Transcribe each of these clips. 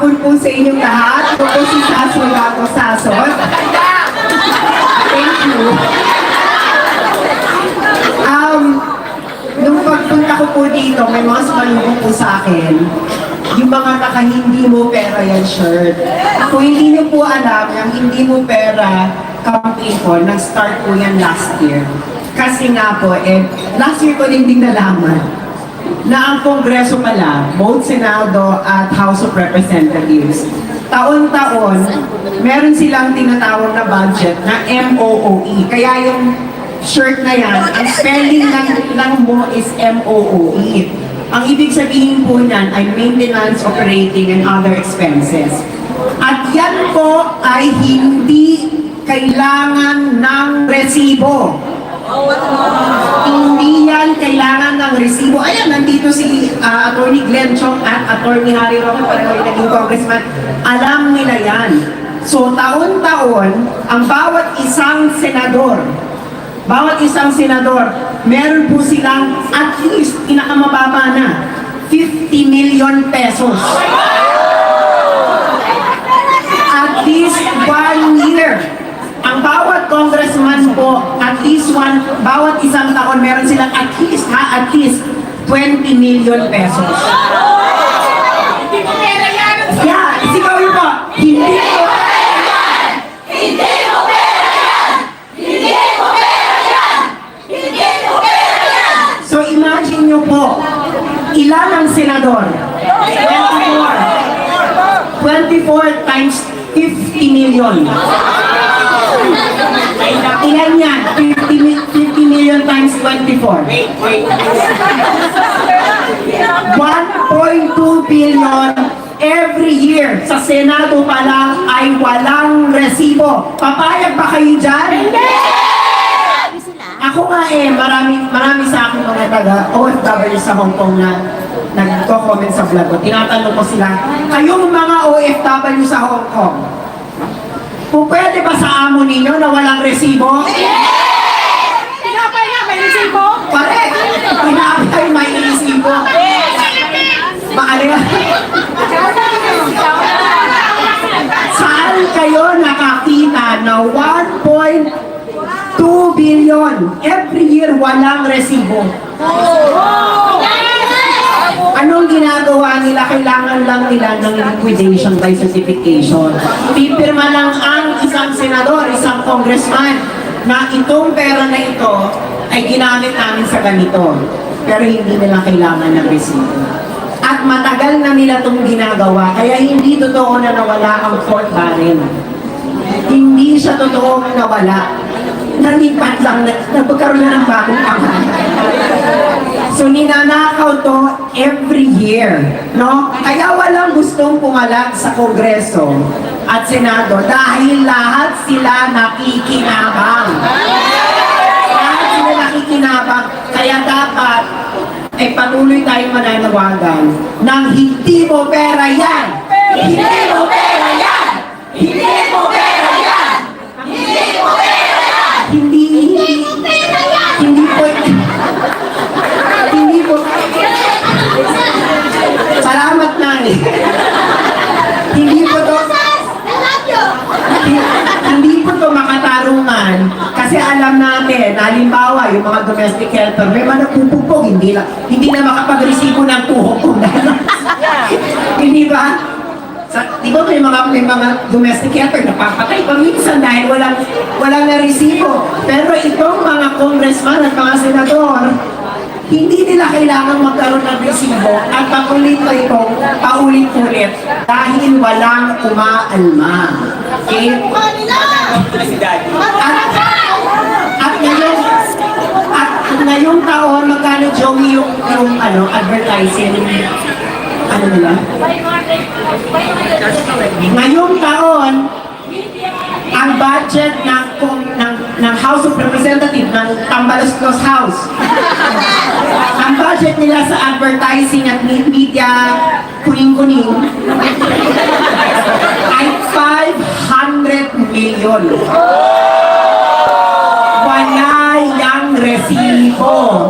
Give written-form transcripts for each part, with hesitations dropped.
hapon po sa inyong lahat. Ako po si Sasol Gago Sasol. Thank you. Nung pagpunta ko po dito, may mga sumalubong po sa akin. Yung mga naka-hindi mo pera yan shirt. Kung hindi niyo po alam, yung hindi mo pera campaign po, nag-start po yan last year. Kasi nga po, last year ko din nalaman na ang Kongreso pala, both Senado at House of Representatives, taon-taon, meron silang tinatawag na budget na MOOE. Kaya yung shirt na yan, ang spelling lang mo is MOOE. Ang ibig sabihin po niyan ay maintenance, operating, and other expenses. At yan po ay hindi kailangan ng resibo. Hindi yan kailangan ng resibo. Ayan, nandito si Attorney Glenn Chong at Attorney Harry Roque, pareho yung naging congressman. Alam nila yan. So, taon-taon, ang bawat isang senador, meron po silang at least, pinakamababa na, 50 million pesos. At least 1 year. Ang bawat congressman po, at least bawat isang taon, meron silang at least 20 million pesos. Yeah, sigawin po, hindi po. Hindi mo pera yan! Hindi mo pera yan! Hindi mo pera yan! So imagine nyo po, ilan ang senador? 24 times 50 million. Ilan yan? 50 million times 24. 1.2 billion every year. Sa Senado pa lang ay walang resibo. Papayag ba kayo dyan? Hindi! Ako nga marami sa akin mga taga-OFW sa Hong Kong na nagko-comment sa vlog ko. Tinatanong ko sila, kayong mga OFW sa Hong Kong, kung pwede ba sa amo ninyo na walang resibo? Tinapay nga, may resibo? Correct! Tinapay may resibo. Maali saan kayo nakakita na 1.2 billion every year walang resibo? Anong ginagawa nila? Kailangan lang nila ng liquidation by certification. Pipirma lang ang isang senador, isang congressman na itong pera na ito ay ginamit namin sa ganito. Pero hindi nila kailangan ng resibo. At matagal na nila itong ginagawa, kaya hindi totoo na nawala ang Fort Barrel. Hindi siya totoo na nawala. Nalipat lang, nagpagkaroon na ng bagong pangalan. So ninanakaw to every year, no? Kaya walang gustong pumalag sa Kongreso at Senado dahil lahat sila nakikinabang. Kaya dapat patuloy tayong mananawagan ng hindi mo pera yan! Hindi mo pera yan! Hindi mo pera yan! Hindi mo pera yan! Hindi po. Salamat na Hindi po to makatarungan kasi alam natin, halimbawa, yung mga domestic helper, may mga nagpupugpog, hindi na makapag-resibo ng tuhok kung dahil. Hindi ba? Di ba may mga domestic helper napapatay pa minsan dahil walang na-resibo. Pero itong mga congressman at mga senador, hindi nila kailangan magkaroon ng resibo at paulit-ulit dahil walang umaalma. Okay? At ngayong taon, magkano Joey yung advertising? Ano nila? Ngayong taon, ang budget ng House of Representatives, ng Tambaluslos House, ang budget nila sa advertising at media kuning-kuning ay 500 million. Wala yang resibo.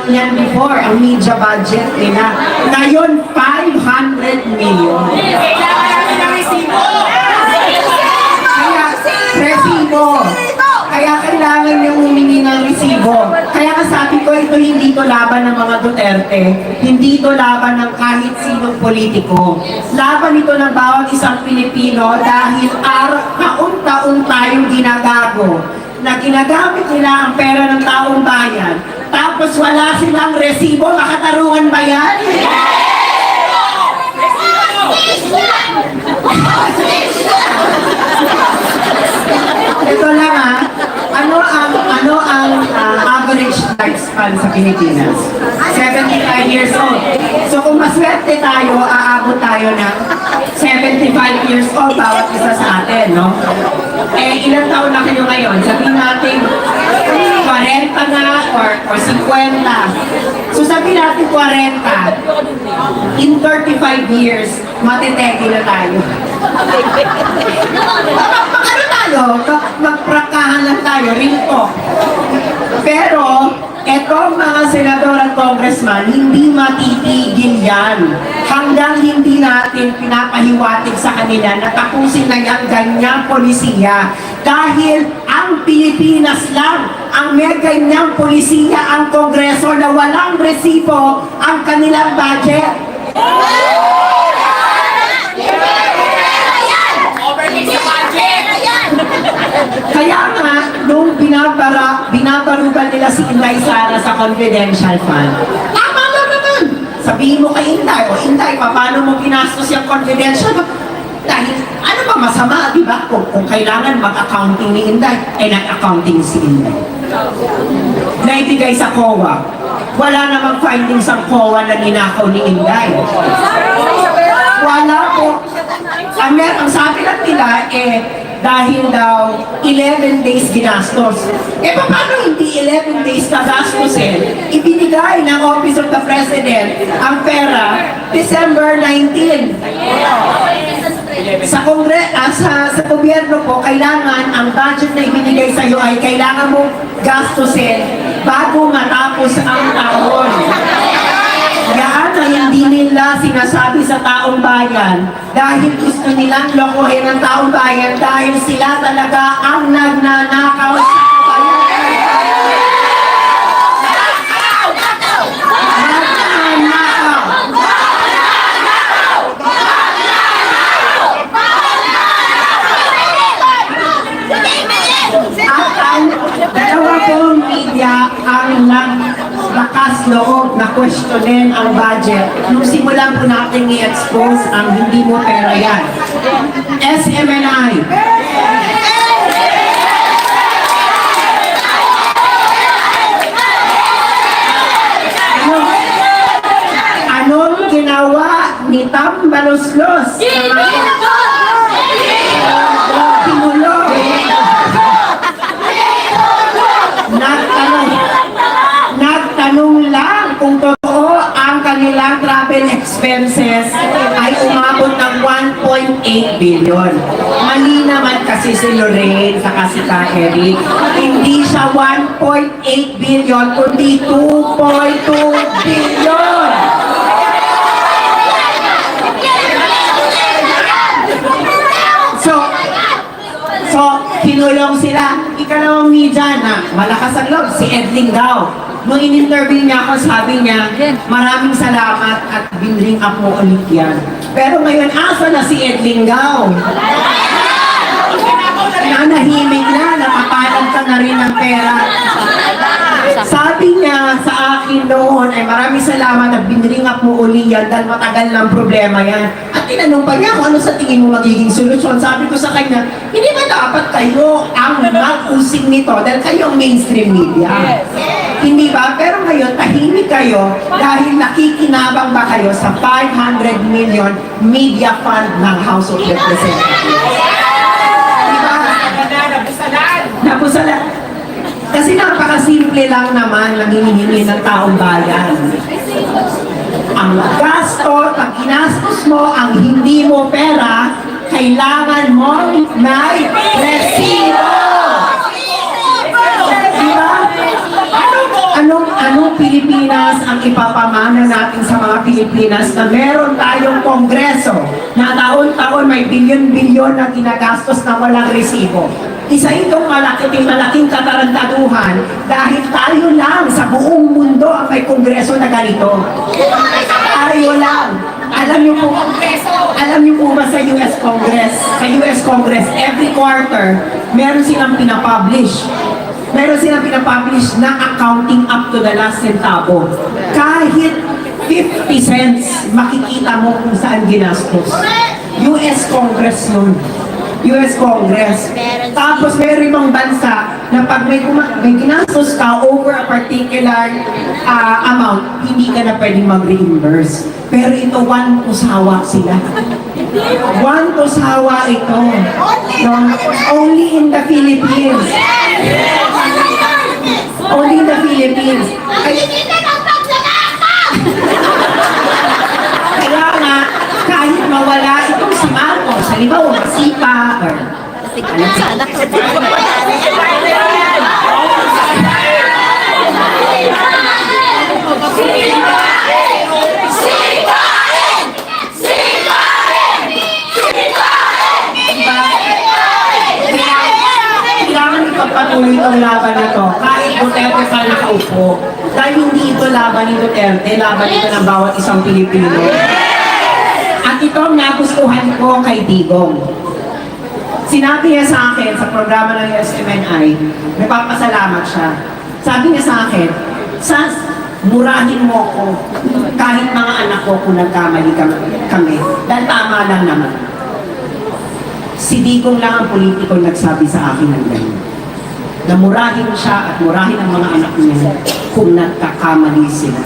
yan before, ang media budget nila. Ngayon, 500 million. Kailangan namin ng resibo. Kaya, resibo. Kaya kailangan niyo humingi ng resibo. Kaya nga sabi ko, ito hindi to laban ng mga Duterte. Hindi to laban ng kahit sinong politiko. Laban ito ng bawat isang Pilipino dahil taon-taon tayong ginagago na ginagamit nila ang pera ng taong bayan. Tapos wala silang resibo. Makatarungan ba yan? Ito lang ano ang average lifespan sa Pilipinas? 75 years old. So kung maswerte tayo, aabot tayo ng 75 years old bawat isa sa atin, no? Eh, ilang taon na kayo ngayon? Sabihin natin, 40 na or 50. So sabihin natin 40. In 35 years, matetegi na tayo. Ano tayo? Magprakahan lang tayo, real talk. Pero, etong mga senador at congressman, hindi matitigil yan. Hanggang hindi natin pinapahiwatig sa kanila na tapusin na yung ganyang polisiya. Dahil ang Pilipinas lang ang may ganyang polisiya, ang Kongreso na walang resibo ang kanilang budget. Kaya nga, nung binabarugan nila si Inday Sara sa confidential fund, tama lang naman! Sabihin mo kay Inday, o Inday, paano mo ginastos yung confidential fund? Dahil, ano ba masama, di ba? Kung kailangan mag-accounting ni Inday, eh nag-accounting si Inday. Naibigay sa COA. Wala namang findings ang COA na ninakaw ni Inday. Wala po. Ang sabi lang nila, dahil daw 11 days ginastos. Paano hindi 11 days gastusin? Ibinigay ng Office of the President ang pera December 19. Sa gobyerno po, kailangan ang budget na ibinigay sa iyo ay kailangan mo gastusin bago matapos ang taon. Yan na hindi nila sinasabi sa taong bayan dahil gusto nilang lokohin ang taong bayan dahil sila talaga ang nagnanakaw sa kabayan. At ang dalawa pong media ang naglakas loob na questionin ang budget nung simulan po natin i-expose ang hindi mo pera yan. SMNI. Anong ginawa ni Tam Baloslos? Pinulong. Nagtanong lang kung totoo ang kanilang travel expenses ay umabot ng 1.8 billion. Mali naman kasi si Lorraine sa si Ka Eric. Hindi siya 1.8 billion, kundi 2.2 billion. So, pinulong sila. Ikalawang media na malakas ang loob, si Edling Gao. Nung in-interview niya ako, sabi niya, maraming salamat at binring up mo ulit yan. Pero ngayon, asa na si Edling Gao? Nanahimik na, napapalag ka na rin ng pera. Sabi niya sa akin noon ay maraming salamat at binring up mo uli yan dahil matagal ng problema yan. At tinanong pa niya kung ano sa tingin mo magiging solusyon. Sabi ko sa kanya, hindi ba dapat kayo ang mag-usig nito dahil kayo ang mainstream media? Hindi ba? Pero ngayon, tahimik kayo dahil nakikinabang ba kayo sa 500 million media fund ng House of Representatives? Diba? Napusalan. Kasi napakasimple lang naman ang hinihingi ng taong bayan. Ang gasto, pag ginastos mo, ang hindi mo pera, kailangan mo may resibo! Diba? Anong Pilipinas ang ipapamana natin sa mga Pilipinas na meron tayong kongreso na taon-taon may bilyon-bilyon na ginagastos na walang resibo. Isa itong malaking katarantaduhan dahil tayo lang sa buong mundo ang may kongreso na ganito. Tayo lang. Alam niyo po ba sa US Congress? Sa US Congress, every quarter, meron silang pinapublish. Meron silang pinapublish na accounting up to the last centavo. Kahit 50 cents, makikita mo kung saan ginastos. US Congress yun. US Congress. Tapos meron ibang bansa na pag may ginastos ka over a particular amount, hindi ka na pwedeng mag-reimburse. Pero ito, one to sawa sila. One to sawa ito. No? Only in the Philippines. Only in the Philippines. Kaya nga, kahit mawala itong si Marcos, halimbawa masipa, or kailangan ipagpatuloy itong laban na to kahit Duterte pa nakaupo. Dahil hindi ito laban ni Duterte, laban ito ng bawat isang Pilipino. At ito ang nagustuhan ko kay Digong. Sinabi niya sa akin sa programa ng USMNI, nagpapasalamat siya. Sabi niya sa akin, Sas, murahin mo ko kahit mga anak ko kung nagkamali kami. Dahil tama lang naman. Si Digong lang ang politikong nagsabi sa akin ng ganyan. Na murahin siya at murahin ang mga anak niya kung nagkakamali sila.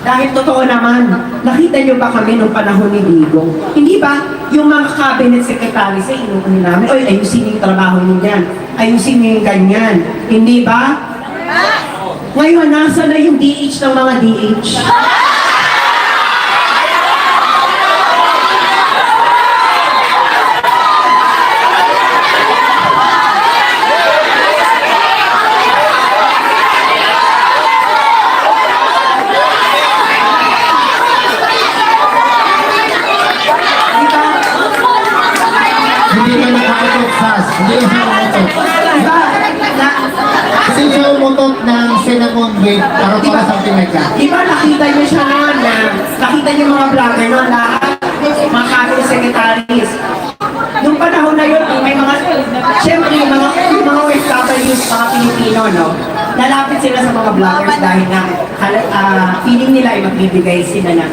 Dahil totoo naman, nakita niyo ba kami nung panahon ni Digong? Hindi ba? Yung mga cabinet secretary sa inuunin namin, oy, ayusin niyo yung trabaho niyo yan. Ayusin niyo yung ganyan. Hindi ba? Ngayon, nasa na yung DH ng mga DH? Hindi ka nakautot, Sas. Hindi ka nakautot. Diba? Kasi siya umutot ng cinnamon with para something like that. Diba nakita niyo siya noon na nakita niyo mga vlogger noon lahat mga cabinet secretaries. Nung panahon na yun, may mga, syempre yung mga OFWs, mga Pilipino, no? Lalapit sila sa mga vloggers dahil na feeling nila ay magbibigay sila ng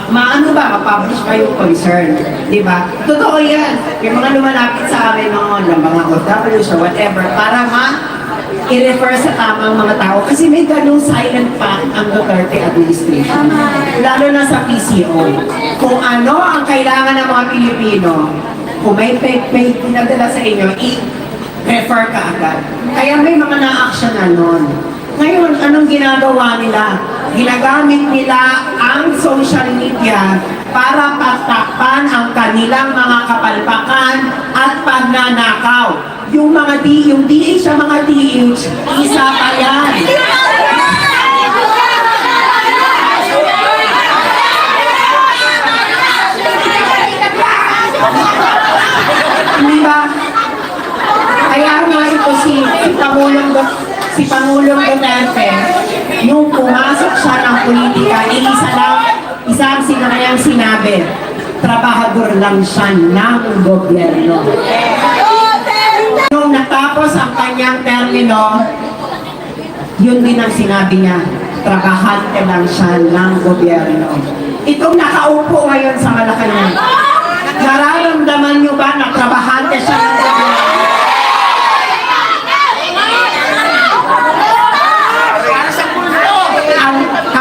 maano ba, mapublish pa yung concern, di ba? Totoo yan. Yung mga lumalapit sa amin mga OFWs or whatever, para i-refer sa tamang mga tao. Kasi may ganung silent fact ang Duterte administration. Lalo na sa PCO. Kung ano ang kailangan ng mga Pilipino, kung may pinadala sa inyo, i-refer ka agad. Kaya may mga na-action na nun. Ngayon, anong ginagawa nila? Ginagamit nila ang social media para patakpan ang kanilang mga kapalpakan at pagnanakaw. Yung DH sa mga DH, isa pa yan. Di ba? Kaya nga ito si Pangulong Duterte, nung pumasok siya ng politika, isa ang sinayang sinabi, trabahador lang siya ng gobyerno. Nung natapos ang kanyang termino, yun din ang sinabi niya, trabahante lang siya ng gobyerno. Itong nakaupo ngayon sa Malacanang, nararamdaman niyo ba na trabahante siya ng gobyerno?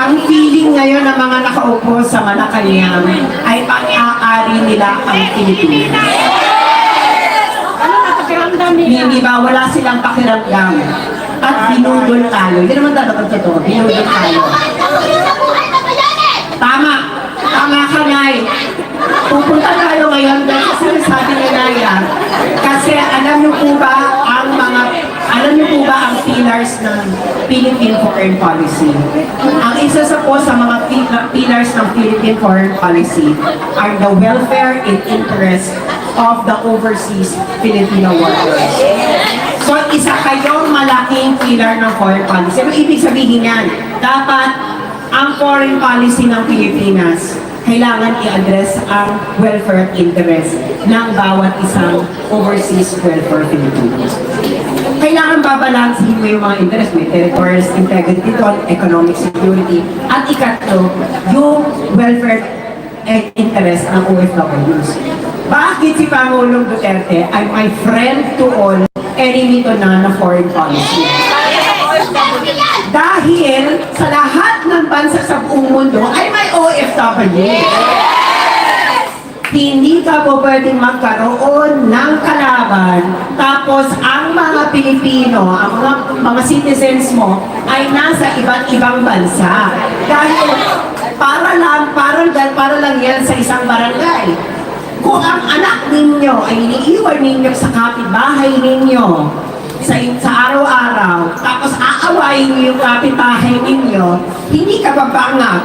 Ang feeling ngayon ng mga nakaupo sa Malacanang ay pang-aari nila ang Pilipinas. Hindi ba wala silang pakiramdam at binudol tayo. Hindi naman talagang totoo, binudol tayo. Tama ka, Nay. Pupunta tayo ngayon dahil sinasabi ni Naya. Kasi alam niyo po ba ang pillars ng Philippine foreign policy. Ang isa sa po sa mga pillars ng Philippine foreign policy are the welfare and interest of the overseas Filipino workers. So, isa kayong malaking pillar ng foreign policy. Ano ibig sabihin yan? Dapat ang foreign policy ng Pilipinas, kailangan i-address ang welfare interest ng bawat isang overseas welfare Filipinos. Kailangan babalansin mo yung mga interest, may territorial integrity doon, economic security, at ikatlo, yung welfare and interest ng OFWs. Bakit si Pangulong Duterte ay my friend to all, enemy to none na foreign policy? Dahil sa lahat ng bansa sa buong mundo ay may OFW. Hindi ka po pwedeng magkaroon ng kalaban tapos ang mga Pilipino, ang mga citizens mo ay nasa iba't ibang bansa. Dahil para lang yan sa isang barangay. Kung ang anak ninyo ay iniiwan ninyo sa kapitbahay ninyo, sa araw-araw, tapos aawayin niyo yung kapitbahay ninyo, hindi ka babangag.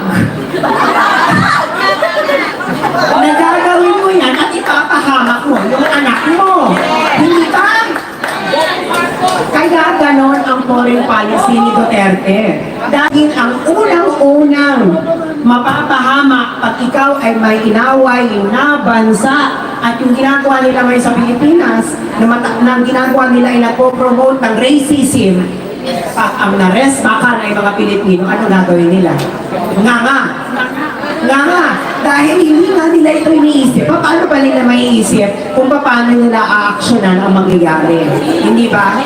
Nagagawin mo yan at ipapahamak mo yung anak mo. Hindi ba? Kaya ganon ang foreign policy ni Duterte. Dahil ang unang-unang mapapahamak pag ikaw ay may inaway na bansa at yung ginagawa nila ngayon sa Pilipinas, na ginagawa nila ay nagpo-promote ng racism, ang nares baka na yung mga Pilipino, ano gagawin nila? Nga. Dahil hindi nga nila ito iniisip. Paano ba nila maiisip kung paano nila aaksyonan ang mangyayari? Hindi ba?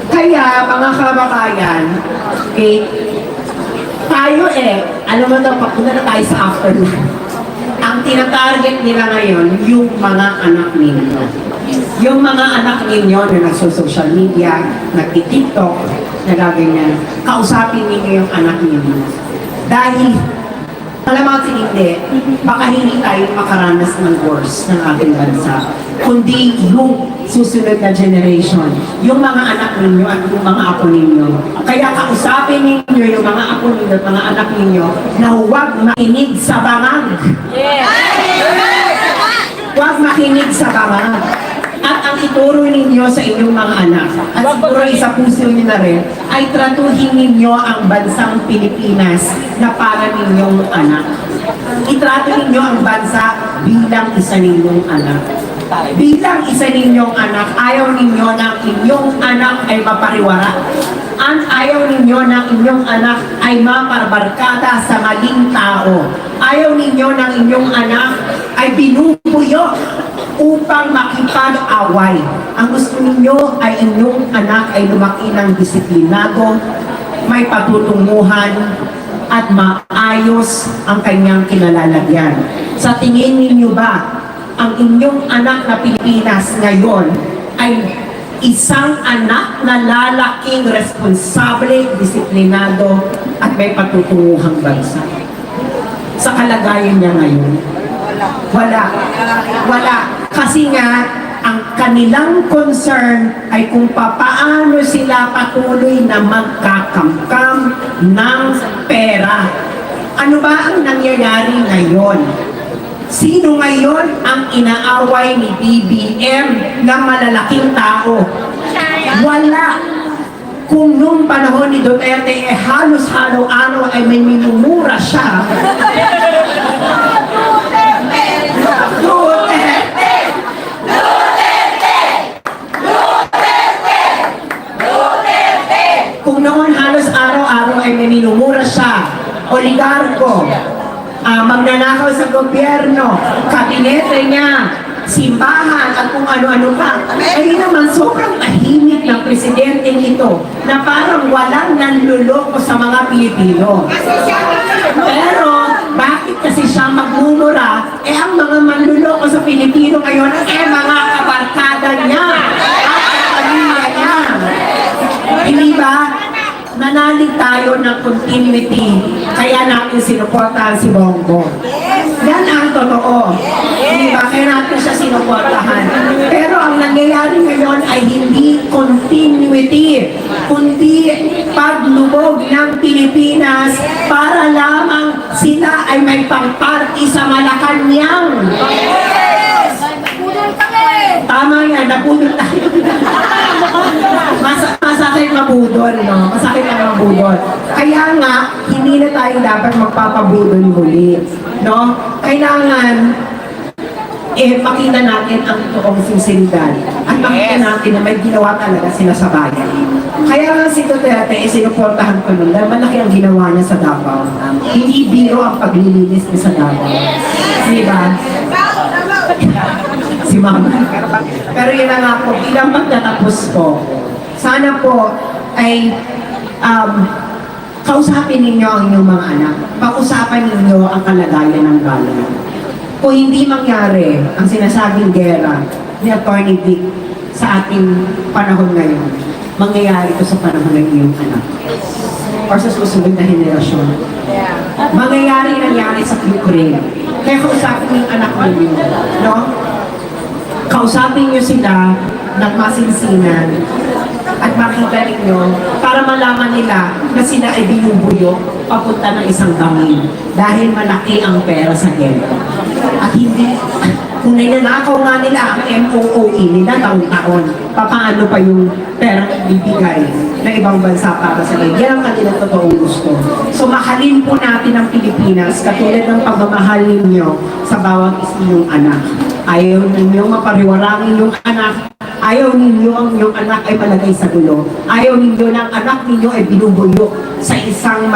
Kaya mga kababayan, okay, tayo alam mo ito, papunta na tayo sa afternoon. Ang tinatarget nila ngayon, yung mga anak ninyo. Yung mga anak ninyo na nagso-social media, nagti-TikTok, nagaganyan, kausapin ninyo yung anak ninyo. Dahil, alam mo kasi hindi, baka hindi tayo makaranas ng wars ng ating bansa, kundi yung susunod na generation, yung mga anak ninyo at yung mga apo ninyo. Kaya kausapin ninyo yung mga apo ninyo at mga anak ninyo na huwag makinig sa bangag. Huwag makinig sa bangag. At ang ituro ninyo sa inyong mga anak, at siguro isa puso nyo na rin, ay tratuhin ninyo ang bansang Pilipinas na para ninyong anak. Itrato ninyo ang bansa bilang isa ninyong anak. Bilang isa ninyong anak, ayaw ninyo na inyong anak ay mapariwara. Ayaw ninyo na inyong anak ay maparbarkada sa maling tao. Ayaw ninyo na inyong anak ay binubuyo upang makipag-away. Ang gusto ninyo ay inyong anak ay lumaki ng disiplinado, may patutunguhan, at maayos ang kanyang kinalalagyan. Sa tingin ninyo ba, ang inyong anak na Pilipinas ngayon ay isang anak na lalaking responsable, disiplinado, at may patutunguhang bansa? Sa kalagayan niya ngayon, wala. Kasi nga, ang kanilang concern ay kung paano sila patuloy na magkakamkam ng pera. Ano ba ang nangyayari ngayon? Sino ngayon ang inaaway ni BBM na malalaking tao? Wala. Kung nung panahon ni Duterte halos araw-araw ay may minumura siya. Kung noon halos araw-araw ay may minumura siya, oligarko, magnanakaw sa gobyerno, kabinete niya, simbahan at kung ano-ano pa. Ay naman sobrang tahimik ng presidente nito na parang walang nanluloko sa mga Pilipino. Pero bakit kasi siya magmumura? Ang mga manluloko sa Pilipino ngayon mga kabarkada niya at kapamilya niya. Hindi ba? Nanalig tayo ng continuity, kaya natin sinuportahan si Bongbong. Yan ang totoo. Di ba? Kaya natin siya sinuportahan. Pero ang nangyayari ngayon ay hindi continuity, kundi paglubog ng Pilipinas para lamang sila ay may pang-party sa Malacanang. Tama yan, napudol tayo. Masakit mabudol, no? Masakit ang mabudol. Kaya nga, hindi na tayo dapat magpapabudol muli, no? Kailangan, makita natin ang toong sinseridad at makita natin na may ginawa talaga sila sa bayan. Kaya nga si Duterte, sinuportahan ko nun dahil malaki ang ginawa niya sa Davao. Hindi biro ang paglilinis niya sa Davao. Diba? Si Mama. Pero yun na nga po, bilang magtatapos po, sana po ay kausapin ninyo ang inyong mga anak. Pag-usapan ninyo ang kalagayan ng bayan. Kung hindi mangyari ang sinasabing gera ni Atty. Vic sa ating panahon ngayon, mangyayari ito sa panahon ng iyong anak or sa susunod na henerasyon. Mangyayari nangyari sa Ukraine. Kaya kausapin niyo yung anak ninyo, no? Kausapin niyo sila ng masinsinan at makita ninyo para malaman nila na sila ay binubuyo papunta ng isang gawin dahil malaki ang pera sa gera. At hindi, kung ninanakaw nga nila ang MOOE nila taon-taon, paano pa yung pera bibigay ng ibang bansa para sa gera? Yan ang kanilang totoong gusto. So mahalin po natin ang Pilipinas katulad ng pagmamahal ninyo sa bawat isa ninyong anak. Ayaw ninyo mapariwarangin yung anak. Ayaw ninyo ang inyong anak ay malagay sa gulo. Ayaw ninyo na ang anak ninyo ay binubuyo sa isang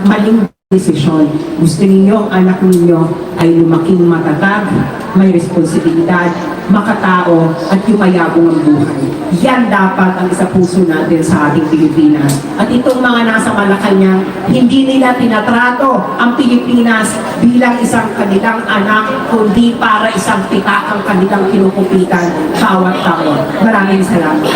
maling desisyon. Gusto ninyo ang anak ninyo ay lumaking matatag, may responsibilidad, makatao, at yumayabong ang buhay. Yan dapat ang isa puso natin sa ating Pilipinas. At itong mga nasa Malacanang, hindi nila tinatrato ang Pilipinas bilang isang kanilang anak, kundi para isang pita ang kanilang kinukupitan bawat taon. Maraming salamat.